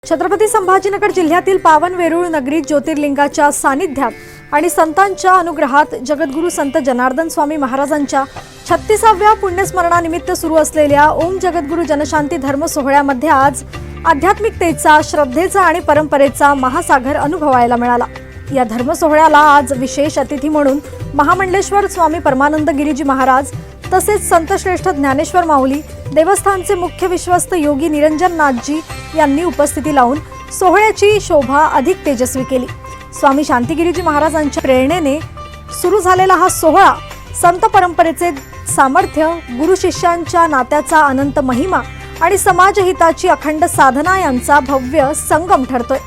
छत्रपती संभाजीनगर जिल्ह्यातील पावन वेरूळ नगरीत ज्योतिर्लिंगाच्या सानिध्यात आणि संतांच्या अनुग्रहात जगद्गुरू संत जनार्दन स्वामी महाराजांच्या 36व्या पुण्यस्मरणानिमित्त सुरू असलेल्या ओम जगद्गुरू जनशांती धर्म सोहळ्यामध्ये आज आध्यात्मिकतेचा, श्रद्धेचा आणि परंपरेचा महासागर अनुभवायला मिळाला। या धर्म सोहळ्याला आज विशेष अतिथी म्हणून महामंडलेश्वर स्वामी परमानंद गिरीजी महाराज तसेच संतश्रेष्ठ ज्ञानेश्वर माऊली, देवस्थानचे मुख्य विश्वस्त योगी निरंजन नाथजी यांनी उपस्थिती लावून सोहळ्याची शोभा अधिक तेजस्वी केली। स्वामी शांतिगिरीजी महाराजांच्या प्रेरणेने सुरू झालेला हा सोहळा संत परंपरेचे सामर्थ्य, गुरु शिष्यांच्या नात्याचा अनंत महिमा आणि समाजहिताची अखंड साधना यांचा भव्य संगम ठरतोय।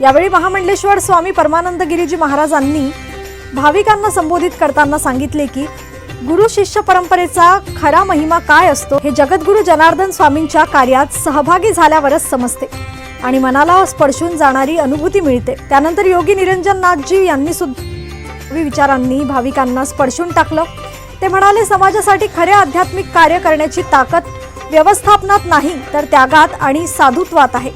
यावेळी महामंडलेश्वर स्वामी परमानंद गिरीजी महाराजांनी भाविकांना संबोधित करताना सांगितले की गुरु शिष्य परंपरेचा खरा महिमा काय असतो हे जगद्गुरू जनार्दन स्वामींच्या कार्यात सहभागी झाल्यावरच समजते आणि मनाला स्पर्शून जाणारी अनुभूती मिळते। त्यानंतर योगी निरंजन नाथजी यांनी सुद्धा विचारांनी भाविकांना स्पर्शून टाकलं। ते म्हणाले, समाजासाठी खरे आध्यात्मिक कार्य करण्याची ताकद व्यवस्थापनात नाही तर त्यागात आणि साधुत्वात आहे।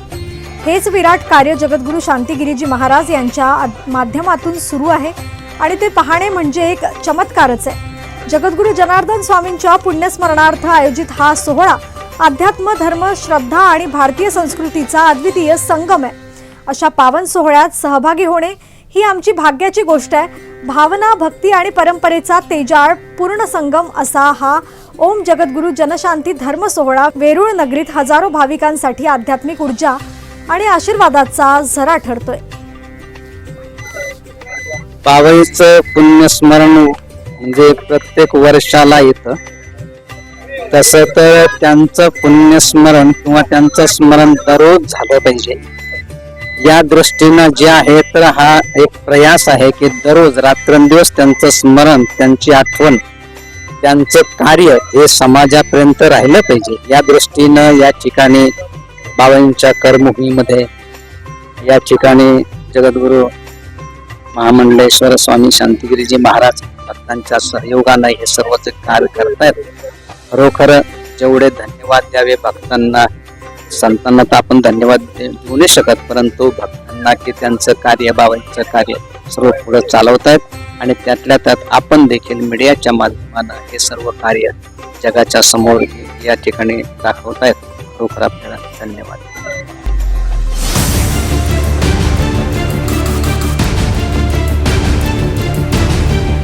हेच विराट कार्य जगद्गुरू शांतिगिरीजी महाराज यांच्या माध्यमातून सुरू आहे आणि ते पाहणे म्हणजे एक चमत्कारच आहे। जगद्गुरू जनार्दन स्वामींच्या पुण्यस्मरणार्थ आयोजित हा सोहळा अध्यात्म, धर्म, श्रद्धा आणि भारतीय संस्कृतीचा अद्वितीय संगम आहे। अशा पावन सोहळ्यात सहभागी होणे ही आमची भाग्याची गोष्ट आहे। भावना, भक्ती आणि परंपरेचा तेजाळ पूर्ण संगम असा हा ओम जगद्गुरू जनशांती धर्म सोहळा वेरूळ नगरीत हजारो भाविकांसाठी आध्यात्मिक ऊर्जा आणि आशीर्वादाचा झरा ठरतोय। पावईचं पुण्यस्मरण म्हणजे प्रत्येक वर्षाला येतं, तसं तर त्यांचं पुण्यस्मरण किंवा त्यांचं स्मरण दररोज झालं पाहिजे या दृष्टीनं जे आहे तर हा एक प्रयास आहे की दररोज रात्रंदिवस त्यांचं स्मरण, त्यांची आठवण, त्यांचं कार्य हे समाजापर्यंत राहिलं पाहिजे या दृष्टीनं या ठिकाणी बाबांच्या कर्मभूमीमध्ये या ठिकाणी जगद्गुरू महामंडलेश्वर स्वामी शांतिगिरीजी महाराज भक्तांच्या सहयोगाने हे सर्वच कार्य करतायत। खरोखर जेवढे धन्यवाद द्यावे भक्तांना, संतांना तर आपण धन्यवाद देऊ नाही शकत, परंतु भक्तांना की त्यांचं कार्य, बाबांचं कार्य सर्व पुढे चालवतायत आणि त्यातल्या त्यात आपण देखील मीडियाच्या माध्यमानं हे सर्व कार्य जगाच्या समोर या ठिकाणी दाखवतायत। खरोखर आपल्याला धन्यवाद।